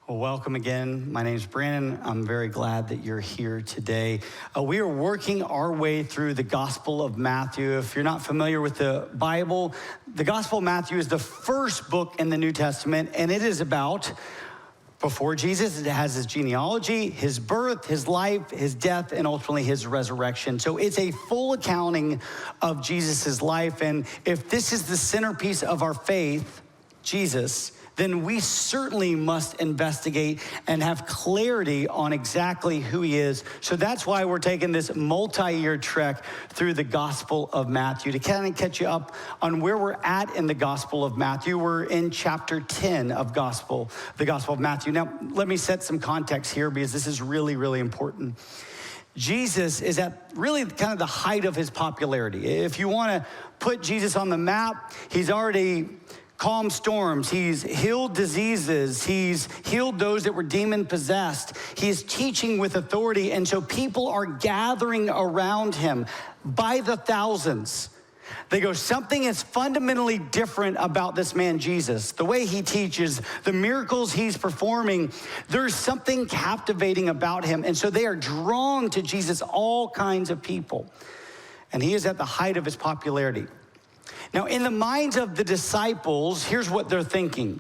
Well, welcome again. My name is Brannen. I'm very glad that you're here today. We are working our way through the Gospel of Matthew. If you're not familiar with the Bible, the Gospel of Matthew is the first book in the New Testament, and it is about before Jesus. It has his genealogy, his birth, his life, his death, and ultimately his resurrection. So it's a full accounting of Jesus' life. And if this is the centerpiece of our faith, Jesus, then we certainly must investigate and have clarity on exactly who he is. So that's why we're taking this multi-year trek through the Gospel of Matthew. To kind of catch you up on where we're at in the Gospel of Matthew, we're in chapter 10 of the Gospel of Matthew. Now, let me set some context here because this is really, really important. Jesus is at really kind of the height of his popularity. If you want to put Jesus on the map, he's already calmed storms, he's healed diseases, he's healed those that were demon possessed, he's teaching with authority, and so people are gathering around him by the thousands. They go, something is fundamentally different about this man Jesus. The way he teaches, the miracles he's performing, there's something captivating about him, and so they are drawn to Jesus, all kinds of people, and he is at the height of his popularity. Now, in the minds of the disciples, here's what they're thinking.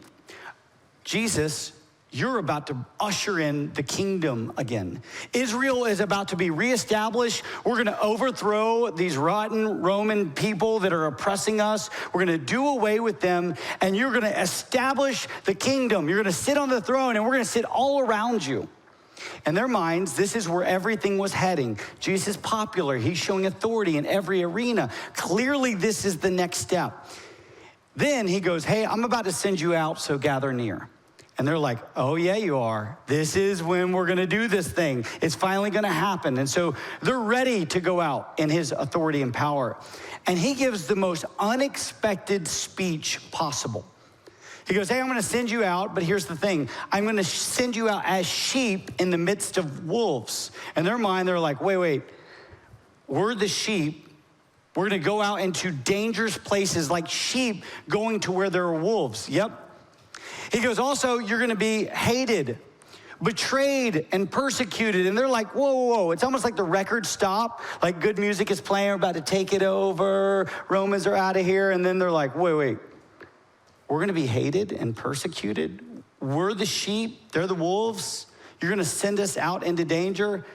Jesus, you're about to usher in the kingdom again. Israel is about to be reestablished. We're going to overthrow these rotten Roman people that are oppressing us. We're going to do away with them, and you're going to establish the kingdom. You're going to sit on the throne, and we're going to sit all around you. In their minds, this is where everything was heading. Jesus is popular. He's showing authority in every arena. Clearly, this is the next step. Then he goes, hey, I'm about to send you out, so gather near. And they're like, oh, yeah, you are. This is when we're going to do this thing. It's finally going to happen. And so they're ready to go out in his authority and power. And he gives the most unexpected speech possible. He goes, hey, I'm going to send you out, but here's the thing. I'm going to send you out as sheep in the midst of wolves. In their mind, they're like, wait, we're the sheep. We're going to go out into dangerous places like sheep going to where there are wolves. Yep. He goes, also, you're going to be hated, betrayed, and persecuted. And they're like, whoa. It's almost like the record stopped. Like good music is playing, we're about to take it over. Romans are out of here. And then they're like, wait. We're going to be hated and persecuted. We're the sheep. They're the wolves. You're going to send us out into danger.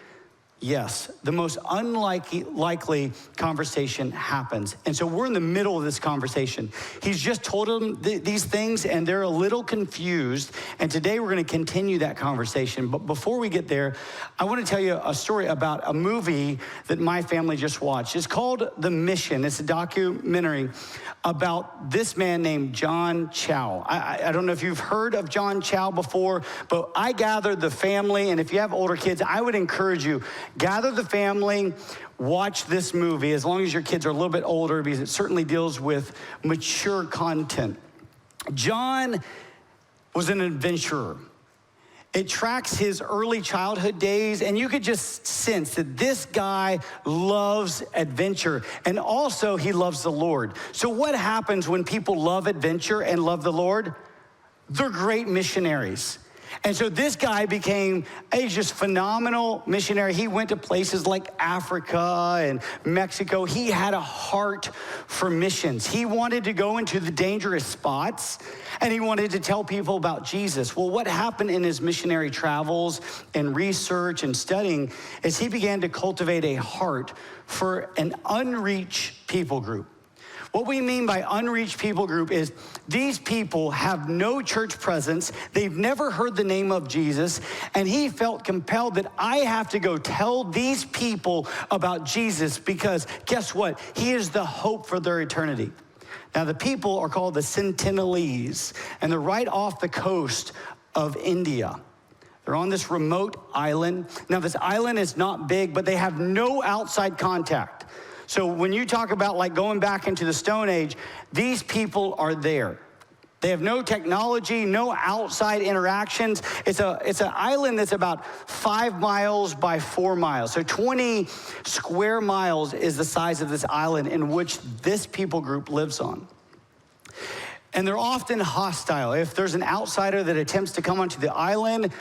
Yes, the most unlikely conversation happens. And so we're in the middle of this conversation. He's just told them these things, and they're a little confused. And today we're going to continue that conversation. But before we get there, I want to tell you a story about a movie that my family just watched. It's called The Mission. It's a documentary about this man named John Chow. I don't know if you've heard of John Chow before, but I gathered the family, and if you have older kids, I would encourage you, gather the family, watch this movie, as long as your kids are a little bit older, because it certainly deals with mature content. John was an adventurer. It tracks his early childhood days, and you could just sense that this guy loves adventure, and also he loves the Lord. So what happens when people love adventure and love the Lord? They're great missionaries. And so this guy became a just phenomenal missionary. He went to places like Africa and Mexico. He had a heart for missions. He wanted to go into the dangerous spots, and he wanted to tell people about Jesus. Well, what happened in his missionary travels and research and studying is he began to cultivate a heart for an unreached people group. What we mean by unreached people group is these people have no church presence, they've never heard the name of Jesus, and he felt compelled that I have to go tell these people about Jesus because guess what? He is the hope for their eternity. Now the people are called the Sentinelese, and they're right off the coast of India. They're on this remote island. Now this island is not big, but they have no outside contact. So when you talk about like going back into the Stone Age, these people are there. They have no technology, no outside interactions. It's an island that's about 5 miles by 4 miles. So 20 square miles is the size of this island in which this people group lives on. And they're often hostile. If there's an outsider that attempts to come onto the island,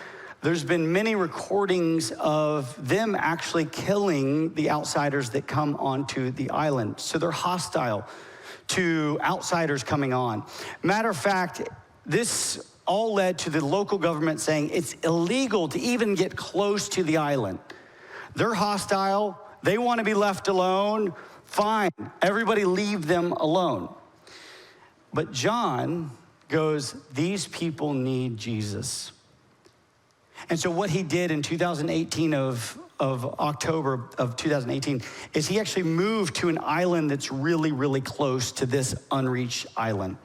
there's been many recordings of them actually killing the outsiders that come onto the island. So they're hostile to outsiders coming on. Matter of fact, this all led to the local government saying it's illegal to even get close to the island. They're hostile. They want to be left alone. Fine, everybody leave them alone. But John goes, these people need Jesus. And so what he did in 2018 of October of 2018 is he actually moved to an island that's really, really close to this unreached island.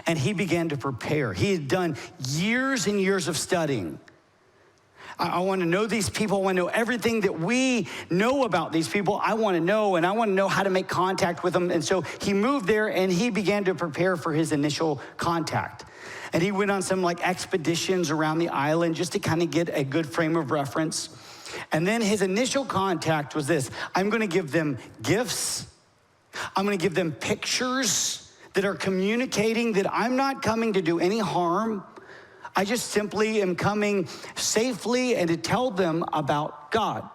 And he began to prepare. He had done years and years of studying. I want to know these people. I want to know everything that we know about these people. I want to know, and I want to know how to make contact with them. And so he moved there, and he began to prepare for his initial contact. And he went on some expeditions around the island just to kind of get a good frame of reference. And then his initial contact was this: I'm going to give them gifts. I'm going to give them pictures that are communicating that I'm not coming to do any harm. I just simply am coming safely and to tell them about God.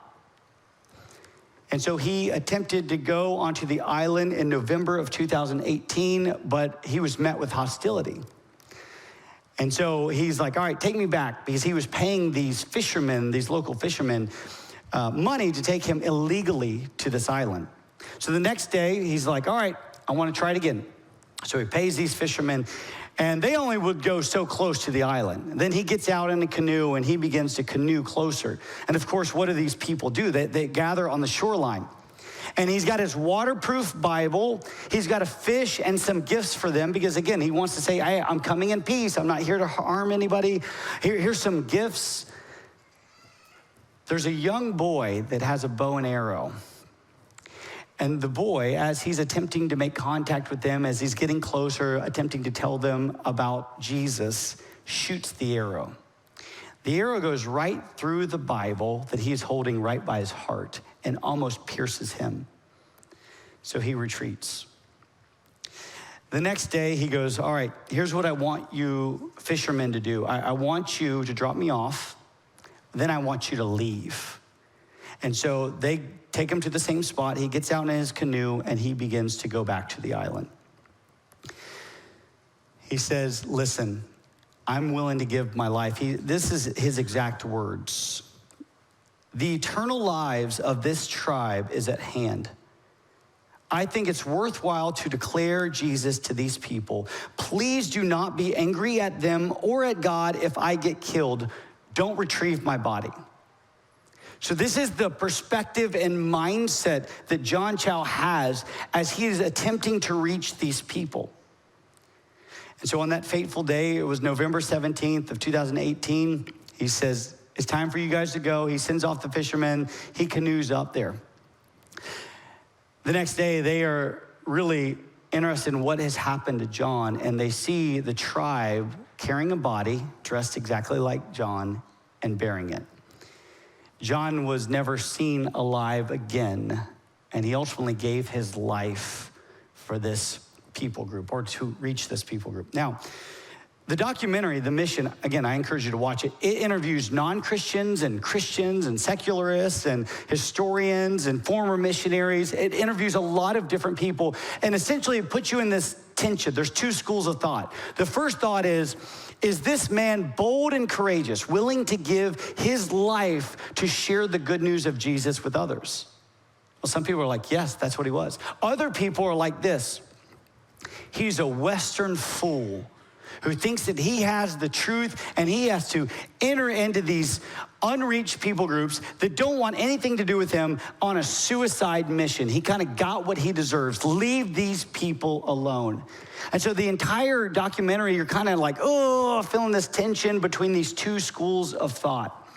And so he attempted to go onto the island in November of 2018, but he was met with hostility. And so he's like, all right, take me back, because he was paying these fishermen, these local fishermen, money to take him illegally to this island. So the next day, he's like, all right, I want to try it again. So he pays these fishermen, and they only would go so close to the island. And then he gets out in a canoe, and he begins to canoe closer. And of course, what do these people do? They gather on the shoreline. And he's got his waterproof Bible. He's got a fish and some gifts for them, because again, he wants to say, hey, I'm coming in peace. I'm not here to harm anybody. Here's some gifts. There's a young boy that has a bow and arrow. And the boy, as he's attempting to make contact with them, as he's getting closer, attempting to tell them about Jesus, shoots the arrow. The arrow goes right through the Bible that he's holding right by his heart and almost pierces him. So he retreats. The next day he goes, all right, here's what I want you fishermen to do. I want you to drop me off. Then I want you to leave. And so they take him to the same spot. He gets out in his canoe and he begins to go back to the island. He says, listen, I'm willing to give my life. This is his exact words. The eternal lives of this tribe is at hand. I think it's worthwhile to declare Jesus to these people. Please do not be angry at them or at God if I get killed. Don't retrieve my body. So this is the perspective and mindset that John Chow has as he is attempting to reach these people. And so on that fateful day, it was November 17th of 2018, he says, it's time for you guys to go. He sends off the fishermen. He canoes up there. The next day, they are really interested in what has happened to John, and they see the tribe carrying a body dressed exactly like John and bearing it. John was never seen alive again, and he ultimately gave his life for this people group, or to reach this people group. Now, the documentary, The Mission, again, I encourage you to watch it. It interviews non-Christians and Christians and secularists and historians and former missionaries. It interviews a lot of different people, and essentially it puts you in this tension. There's two schools of thought. The first thought is this man bold and courageous, willing to give his life to share the good news of Jesus with others? Well, some people are like, yes, that's what he was. Other people are like this: he's a Western fool who thinks that he has the truth, and he has to enter into these unreached people groups that don't want anything to do with him on a suicide mission. He kind of got what he deserves. Leave these people alone. And so the entire documentary, you're kind of like, oh, feeling this tension between these two schools of thought.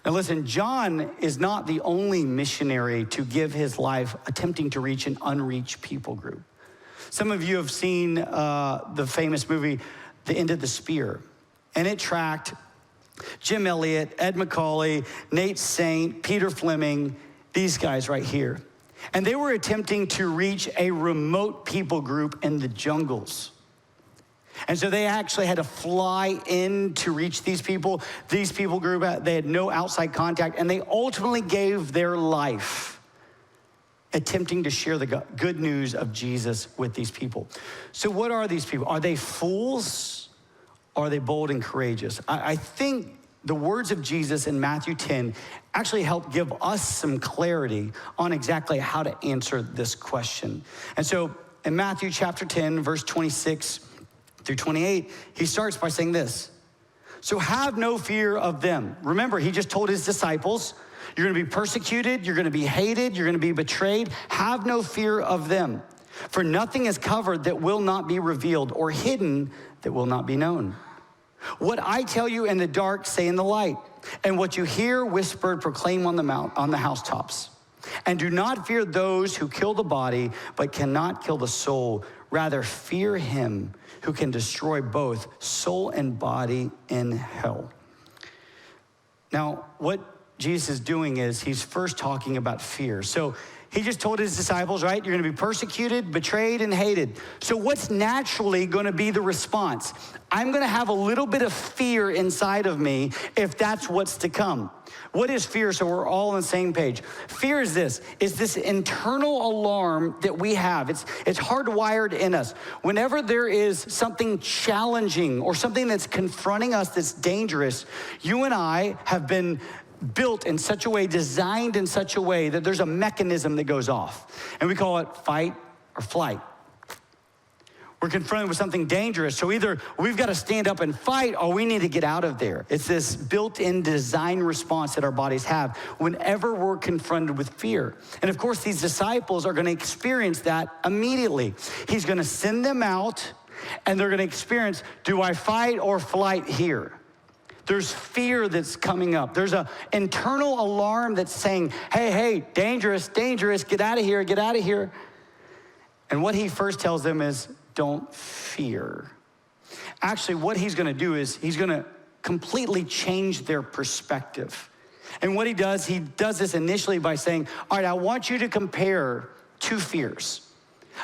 Now listen, John is not the only missionary to give his life attempting to reach an unreached people group. Some of you have seen the famous movie, The End of the Spear, and it tracked Jim Elliot, Ed McCauley, Nate Saint, Peter Fleming, these guys right here. And they were attempting to reach a remote people group in the jungles. And so they actually had to fly in to reach these people. These people grew up, they had no outside contact, and they ultimately gave their life attempting to share the good news of Jesus with these people. So what are these people? Are they fools? Or are they bold and courageous? I think the words of Jesus in Matthew 10 actually help give us some clarity on exactly how to answer this question. And so in Matthew chapter 10, verse 26 through 28, he starts by saying this: so have no fear of them. Remember, he just told his disciples, you're gonna be persecuted, you're gonna be hated, you're gonna be betrayed. Have no fear of them. For nothing is covered that will not be revealed, or hidden that will not be known. What I tell you in the dark, say in the light, and what you hear whispered, proclaim on the housetops. And do not fear those who kill the body, but cannot kill the soul. Rather, fear him who can destroy both soul and body in hell. Now, what Jesus is doing is he's first talking about fear. So he just told his disciples, right? You're gonna be persecuted, betrayed, and hated. So what's naturally gonna be the response? I'm gonna have a little bit of fear inside of me if that's what's to come. What is fear? So we're all on the same page. Fear is this internal alarm that we have. It's hardwired in us. Whenever there is something challenging or something that's confronting us that's dangerous, you and I have been built in such a way, designed in such a way that there's a mechanism that goes off. And we call it fight or flight. We're confronted with something dangerous, so either we've got to stand up and fight or we need to get out of there. It's this built-in design response that our bodies have whenever we're confronted with fear. And of course, these disciples are going to experience that immediately. He's going to send them out, and they're going to experience, do I fight or flight here? There's fear that's coming up. There's an internal alarm that's saying, hey, dangerous, get out of here, get out of here. And what he first tells them is, don't fear. Actually, what he's gonna do is he's gonna completely change their perspective. And what he does this initially by saying, all right, I want you to compare two fears.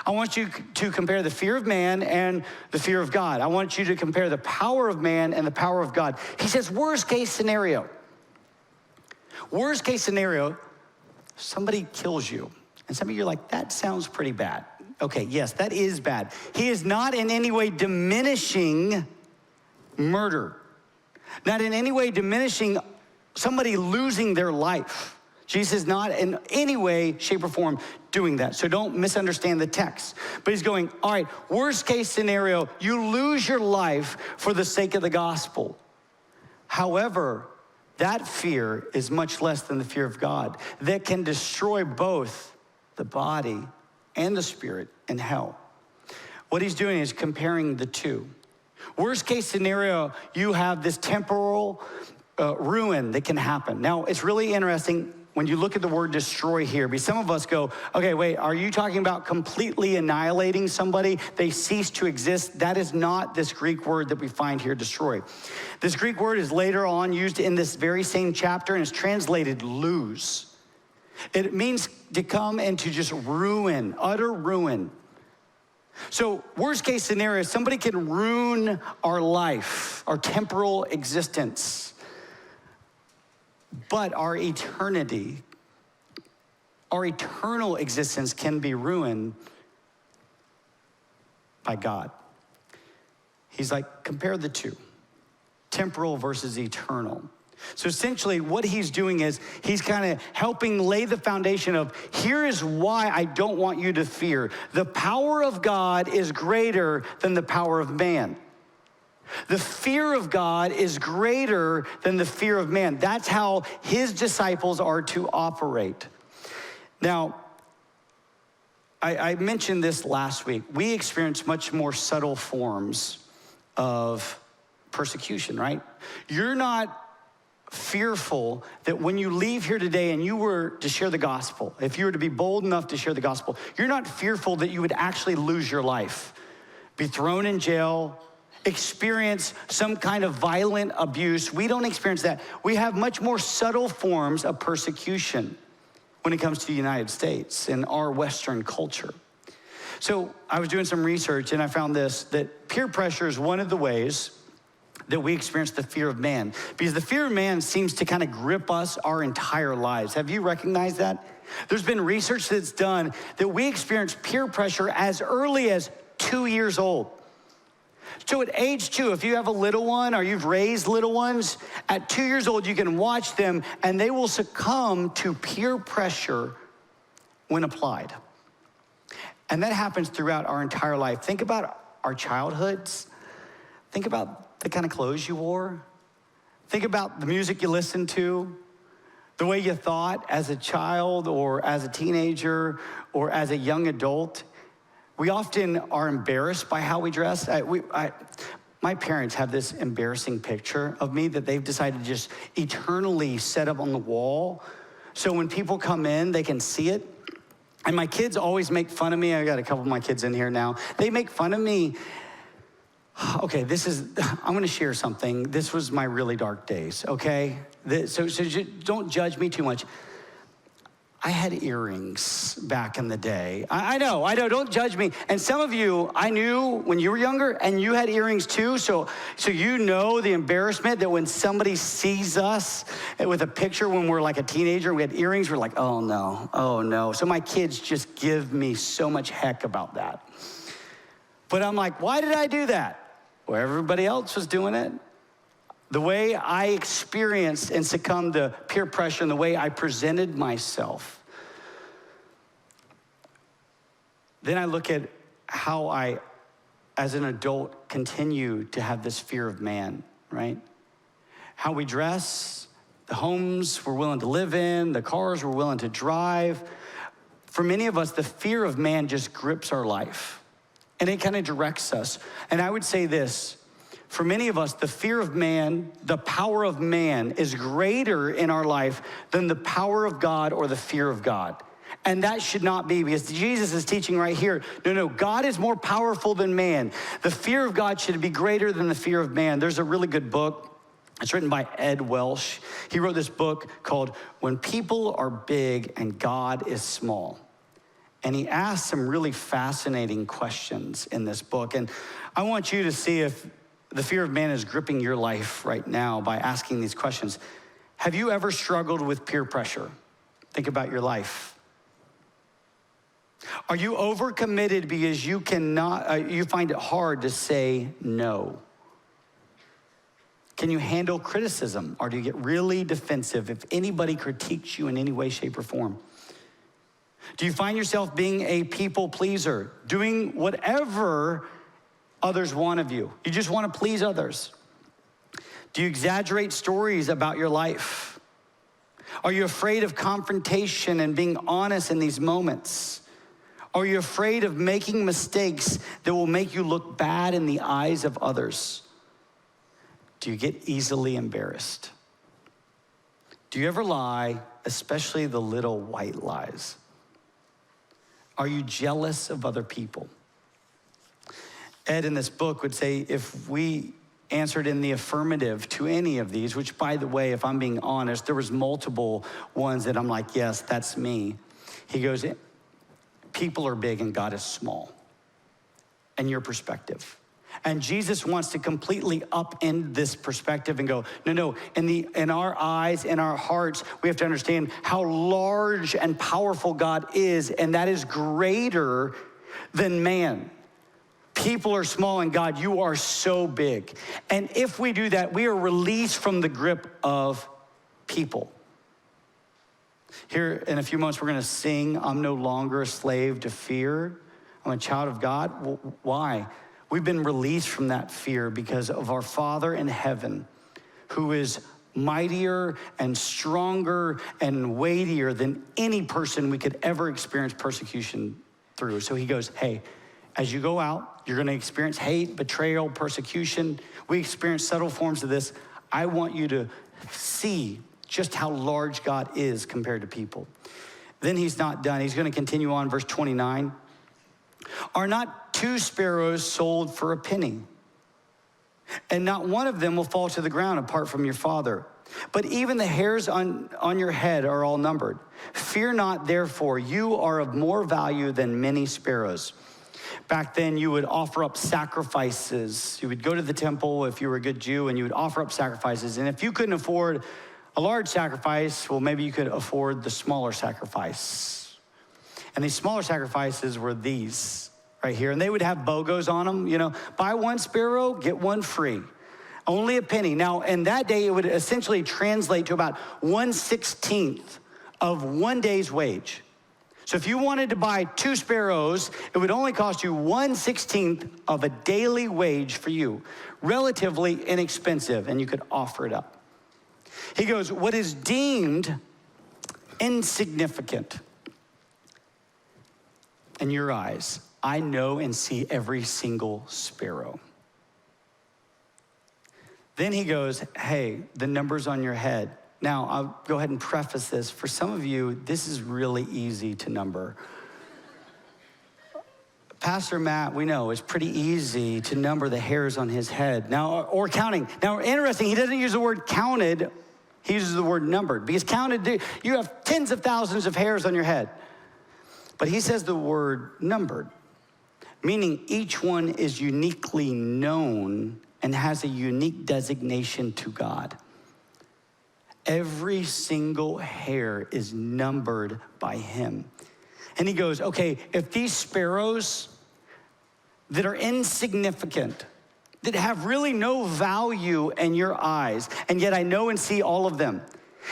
I want you to compare the fear of man and the fear of God. I want you to compare the power of man and the power of God. He says, worst case scenario. Worst case scenario, somebody kills you. And some of you are like, that sounds pretty bad. Okay, yes, that is bad. He is not in any way diminishing murder. Not in any way diminishing somebody losing their life. Jesus is not in any way, shape, or form doing that. So don't misunderstand the text. But he's going, all right, worst case scenario, you lose your life for the sake of the gospel. However, that fear is much less than the fear of God that can destroy both the body and the spirit in hell. What he's doing is comparing the two. Worst case scenario, you have this temporal ruin that can happen. Now, it's really interesting when you look at the word destroy here, because some of us go, okay, wait, are you talking about completely annihilating somebody? They cease to exist? That is not this Greek word that we find here, destroy. This Greek word is later on used in this very same chapter and is translated lose. It means to come and to just ruin, utter ruin. So worst case scenario, somebody can ruin our life, our temporal existence. But our eternity, our eternal existence can be ruined by God. He's like, compare the two, temporal versus eternal. So essentially what he's doing is he's kind of helping lay the foundation of, here is why I don't want you to fear. The power of God is greater than the power of man. The fear of God is greater than the fear of man. That's how his disciples are to operate. Now, I mentioned this last week. We experience much more subtle forms of persecution, right? You're not fearful that when you leave here today and you were to share the gospel, if you were to be bold enough to share the gospel, you're not fearful that you would actually lose your life, be thrown in jail, experience some kind of violent abuse. We don't experience that. We have much more subtle forms of persecution when it comes to the United States and our Western culture. So I was doing some research and I found this, that peer pressure is one of the ways that we experience the fear of man. Because the fear of man seems to kind of grip us our entire lives. Have you recognized that? There's been research that's done that we experience peer pressure as early as 2 years old. So at age 2, if you have a little one or you've raised little ones, at 2 years old, you can watch them and they will succumb to peer pressure when applied. And that happens throughout our entire life. Think about our childhoods. Think about the kind of clothes you wore. Think about the music you listened to, the way you thought as a child or as a teenager or as a young adult. We often are embarrassed by how we dress. My parents have this embarrassing picture of me that they've decided to just eternally set up on the wall. So when people come in, they can see it. And my kids always make fun of me. I got a couple of my kids in here now. They make fun of me. Okay, I'm gonna share something. This was my really dark days, okay? So don't judge me too much. I had earrings back in the day. I know, don't judge me. And some of you, I knew when you were younger and you had earrings too, so you know the embarrassment that when somebody sees us with a picture when we're like a teenager, we had earrings, we're like, oh no. So my kids just give me so much heck about that. But I'm like, why did I do that? Well, everybody else was doing it. The way I experienced and succumbed to peer pressure and the way I presented myself. Then I look at how I, as an adult, continue to have this fear of man, right? How we dress, the homes we're willing to live in, the cars we're willing to drive. For many of us, the fear of man just grips our life. And it kind of directs us. And I would say this, for many of us, the fear of man, the power of man is greater in our life than the power of God or the fear of God. And that should not be, because Jesus is teaching right here, no, God is more powerful than man. The fear of God should be greater than the fear of man. There's a really good book. It's written by Ed Welsh. He wrote this book called When People Are Big and God is Small. And he asked some really fascinating questions in this book. And I want you to see if the fear of man is gripping your life right now by asking these questions. Have you ever struggled with peer pressure? Think about your life. Are you overcommitted because you find it hard to say no? Can you handle criticism, or do you get really defensive if anybody critiques you in any way, shape, or form? Do you find yourself being a people pleaser, doing whatever others want of you? You just want to please others. Do you exaggerate stories about your life? Are you afraid of confrontation and being honest in these moments? Are you afraid of making mistakes that will make you look bad in the eyes of others? Do you get easily embarrassed? Do you ever lie, especially the little white lies? Are you jealous of other people? Ed in this book would say if we answered in the affirmative to any of these, which by the way, if I'm being honest, there was multiple ones that I'm like, yes, that's me. He goes, people are big and God is small. And your perspective. And Jesus wants to completely upend this perspective and go, no, in our eyes, in our hearts, we have to understand how large and powerful God is, and that is greater than man. People are small, and God, you are so big. And if we do that, we are released from the grip of people. Here in a few moments, we're gonna sing, I'm no longer a slave to fear. I'm a child of God. Well, why? We've been released from that fear because of our Father in heaven, who is mightier and stronger and weightier than any person we could ever experience persecution through. So he goes, hey, as you go out, you're gonna experience hate, betrayal, persecution. We experience subtle forms of this. I want you to see just how large God is compared to people. Then he's not done. He's gonna continue on, verse 29. Are not 2 sparrows sold for a penny? And not one of them will fall to the ground apart from your Father. But even the hairs on your head are all numbered. Fear not, therefore, you are of more value than many sparrows. Back then, you would offer up sacrifices. You would go to the temple if you were a good Jew, and you would offer up sacrifices. And if you couldn't afford a large sacrifice, well, maybe you could afford the smaller sacrifice. And these smaller sacrifices were these right here. And they would have bogos on them, you know, buy one sparrow, get one free. Only a penny. Now, in that day, it would essentially translate to about 1/16 of one day's wage. So if you wanted to buy 2 sparrows, it would only cost you 1/16 of a daily wage for you. Relatively inexpensive, and you could offer it up. He goes, what is deemed insignificant in your eyes, I know and see every single sparrow. Then he goes, hey, the numbers on your head. Now, I'll go ahead and preface this. For some of you, this is really easy to number. Pastor Matt, we know, it's pretty easy to number the hairs on his head. Now, or counting. Now, interesting, he doesn't use the word counted. He uses the word numbered. Because counted, you have tens of thousands of hairs on your head. But he says the word numbered, meaning each one is uniquely known and has a unique designation to God. Every single hair is numbered by him. And he goes, okay, if these sparrows that are insignificant, that have really no value in your eyes, and yet I know and see all of them,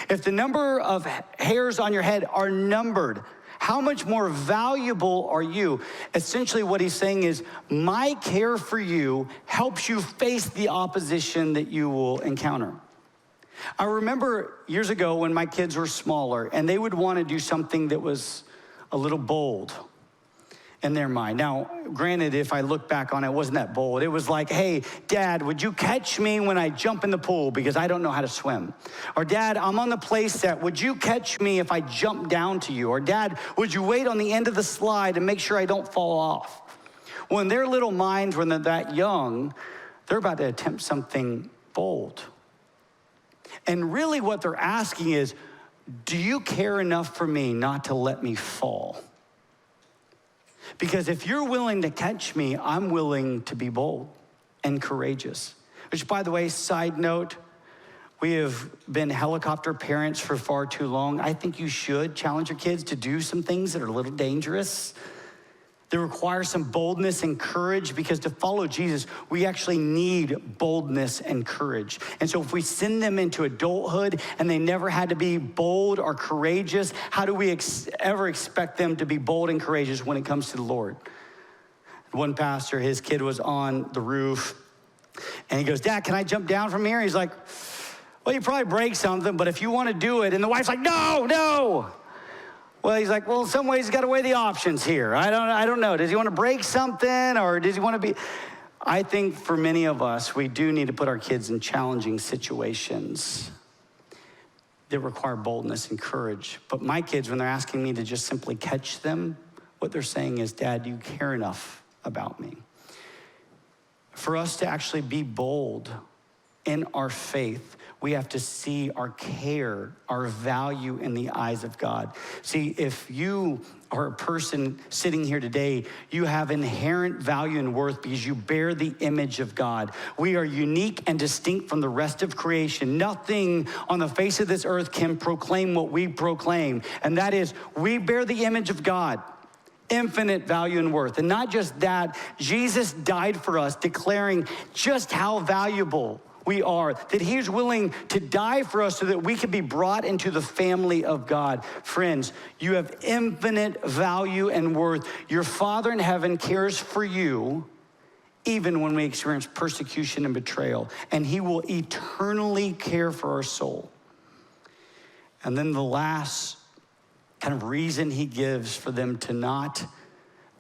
if the number of hairs on your head are numbered, how much more valuable are you? Essentially what he's saying is, my care for you helps you face the opposition that you will encounter. I remember years ago when my kids were smaller and they would want to do something that was a little bold in their mind. Now, granted, if I look back on it, it wasn't that bold. It was like, hey, Dad, would you catch me when I jump in the pool because I don't know how to swim? Or Dad, I'm on the play set. Would you catch me if I jump down to you? Or Dad, would you wait on the end of the slide and make sure I don't fall off? Well, in their little minds, when they're that young, they're about to attempt something bold. And really what they're asking is, do you care enough for me not to let me fall? Because if you're willing to catch me, I'm willing to be bold and courageous. Which, by the way, side note, we have been helicopter parents for far too long. I think you should challenge your kids to do some things that are a little dangerous. They require some boldness and courage, because to follow Jesus, we actually need boldness and courage. And so if we send them into adulthood and they never had to be bold or courageous, how do we ever expect them to be bold and courageous when it comes to the Lord? One pastor, his kid was on the roof, and he goes, Dad, can I jump down from here? He's like, well, you probably break something, but if you want to do it. And the wife's like, no. Well, he's like, well, in some ways, he's got to weigh the options here. I don't know. Does he want to break something, or does he want to be? I think for many of us, we do need to put our kids in challenging situations that require boldness and courage. But my kids, when they're asking me to just simply catch them, what they're saying is, Dad, do you care enough about me? For us to actually be bold in our faith, we have to see our care, our value in the eyes of God. See, if you are a person sitting here today, you have inherent value and worth because you bear the image of God. We are unique and distinct from the rest of creation. Nothing on the face of this earth can proclaim what we proclaim, and that is, we bear the image of God. Infinite value and worth. And not just that, Jesus died for us, declaring just how valuable we are, that he's willing to die for us so that we can be brought into the family of God. Friends, you have infinite value and worth. Your Father in heaven cares for you even when we experience persecution and betrayal, and he will eternally care for our soul. And then the last kind of reason he gives for them to not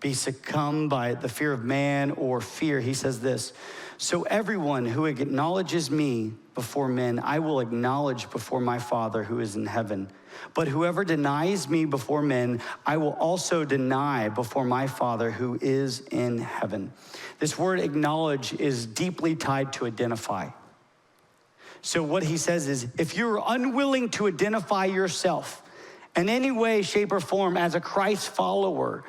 be succumbed by the fear of man or fear, he says this, so everyone who acknowledges me before men, I will acknowledge before my Father who is in heaven. But whoever denies me before men, I will also deny before my Father who is in heaven. This word acknowledge is deeply tied to identify. So what he says is, if you're unwilling to identify yourself in any way, shape, or form as a Christ follower,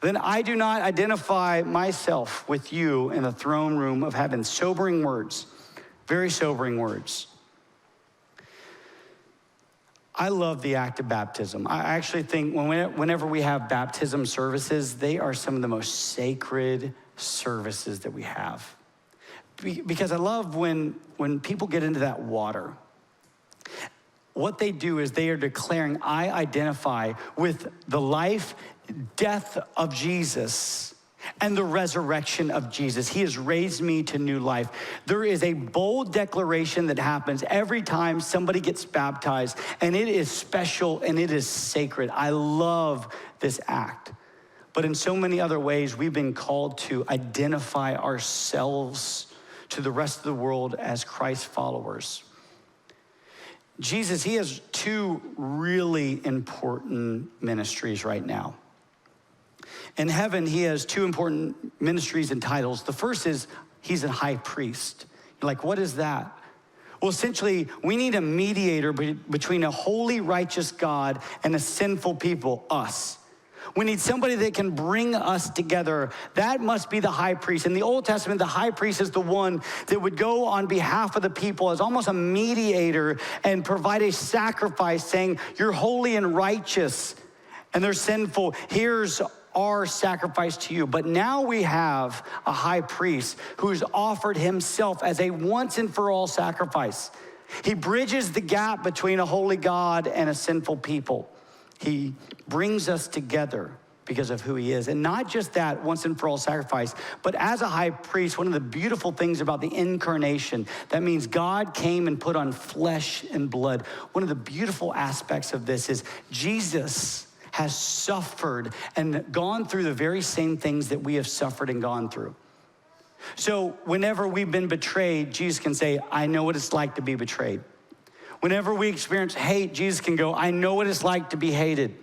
then I do not identify myself with you in the throne room of heaven. Sobering words, very sobering words. I love the act of baptism. I actually think whenever we have baptism services, they are some of the most sacred services that we have. Because I love when people get into that water. What they do is they are declaring, I identify with the life, death of Jesus and the resurrection of Jesus. He has raised me to new life. There is a bold declaration that happens every time somebody gets baptized, and it is special and it is sacred. I love this act. But in so many other ways, we've been called to identify ourselves to the rest of the world as Christ followers. Jesus, he has two really important ministries right now. In heaven, he has two important ministries and titles. The first is he's a high priest. You're like, what is that? Well, essentially, we need a mediator between a holy, righteous God and a sinful people, us. We need somebody that can bring us together. That must be the high priest. In the Old Testament, the high priest is the one that would go on behalf of the people as almost a mediator and provide a sacrifice saying, you're holy and righteous and they're sinful. Here's our sacrifice to you. But now we have a high priest who's offered himself as a once and for all sacrifice. He bridges the gap between a holy God and a sinful people. He brings us together because of who he is. And not just that once and for all sacrifice, but as a high priest, one of the beautiful things about the incarnation, that means God came and put on flesh and blood. One of the beautiful aspects of this is Jesus has suffered and gone through the very same things that we have suffered and gone through. So whenever we've been betrayed, Jesus can say, I know what it's like to be betrayed. Whenever we experience hate, Jesus can go, I know what it's like to be hated.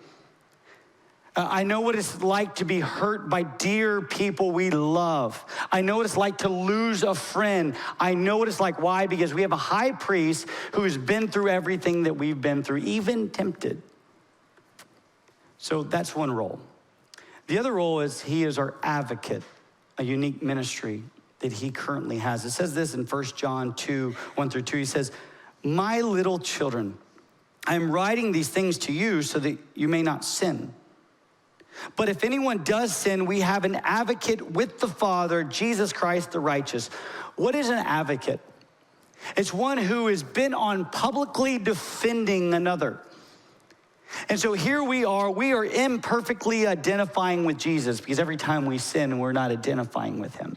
I know what it's like to be hurt by dear people we love. I know what it's like to lose a friend. I know what it's like. Why? Because we have a high priest who has been through everything that we've been through, even tempted. So that's one role. The other role is he is our advocate, a unique ministry that he currently has. It says this in 1 John 2, 1-2. He says, my little children, I'm writing these things to you so that you may not sin. But if anyone does sin, we have an advocate with the Father, Jesus Christ the righteous. What is an advocate? It's one who has been on publicly defending another. And so here we are imperfectly identifying with Jesus because every time we sin, we're not identifying with him.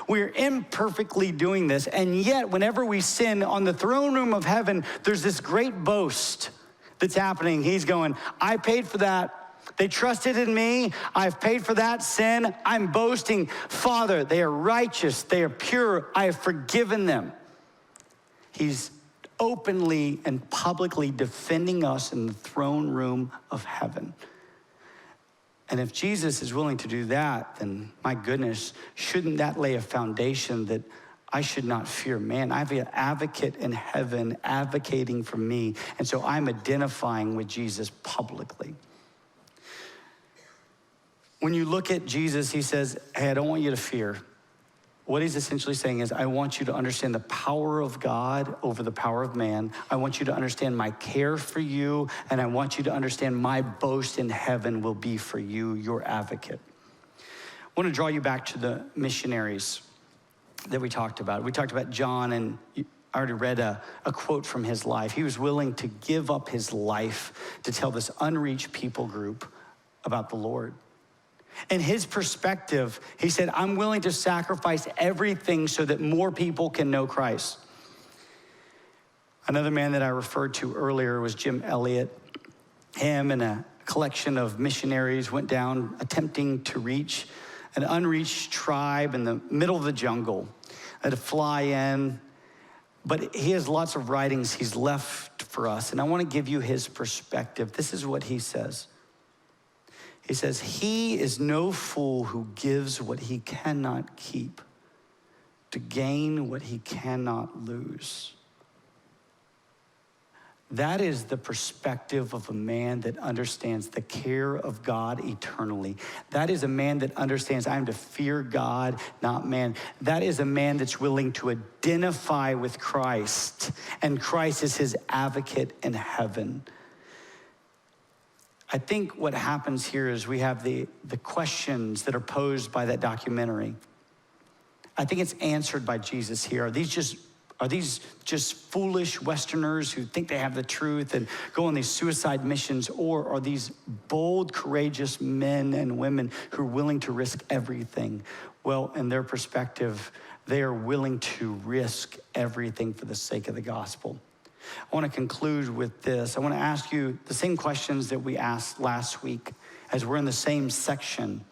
We're imperfectly doing this, and yet whenever we sin on the throne room of heaven, there's this great boast that's happening. He's going, I paid for that. They trusted in me. I've paid for that sin. I'm boasting. Father, they are righteous. They are pure. I have forgiven them. He's openly and publicly defending us in the throne room of heaven. And if Jesus is willing to do that, then my goodness, shouldn't that lay a foundation that I should not fear man? I have an advocate in heaven advocating for me. And so I'm identifying with Jesus publicly. When you look at Jesus, he says, hey, I don't want you to fear. What he's essentially saying is, I want you to understand the power of God over the power of man. I want you to understand my care for you, and I want you to understand my boast in heaven will be for you, your advocate. I want to draw you back to the missionaries that we talked about. We talked about John, and I already read a quote from his life. He was willing to give up his life to tell this unreached people group about the Lord. In his perspective, he said, I'm willing to sacrifice everything so that more people can know Christ. Another man that I referred to earlier was Jim Elliot. Him and a collection of missionaries went down attempting to reach an unreached tribe in the middle of the jungle. They had to fly in, but he has lots of writings he's left for us, and I want to give you his perspective. This is what he says. He says, he is no fool who gives what he cannot keep to gain what he cannot lose. That is the perspective of a man that understands the care of God eternally. That is a man that understands I am to fear God, not man. That is a man that's willing to identify with Christ, and Christ is his advocate in heaven. I think what happens here is we have the questions that are posed by that documentary. I think it's answered by Jesus here. Are these just foolish Westerners who think they have the truth and go on these suicide missions? Or are these bold, courageous men and women who are willing to risk everything? Well, in their perspective, they are willing to risk everything for the sake of the gospel. I want to conclude with this. I want to ask you the same questions that we asked last week, as we're in the same section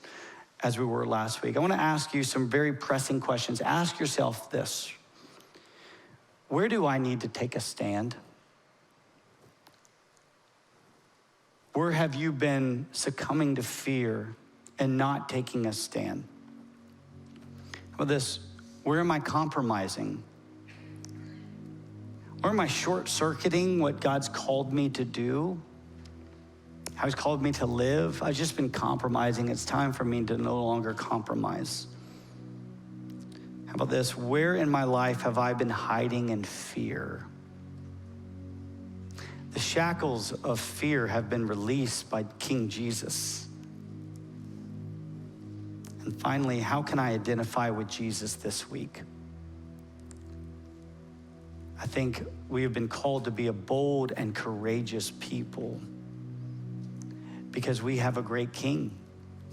as we were last week. I want to ask you some very pressing questions. Ask yourself this: where do I need to take a stand? Where have you been succumbing to fear and not taking a stand? How about this? Where am I compromising? Where am I short-circuiting what God's called me to do? How he's called me to live? I've just been compromising. It's time for me to no longer compromise. How about this? Where in my life have I been hiding in fear? The shackles of fear have been released by King Jesus. And finally, how can I identify with Jesus this week? I think we have been called to be a bold and courageous people because we have a great King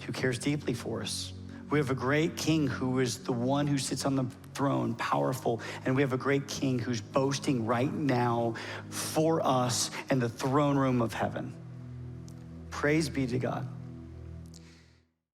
who cares deeply for us. We have a great King who is the one who sits on the throne, powerful, and we have a great King who's boasting right now for us in the throne room of heaven. Praise be to God.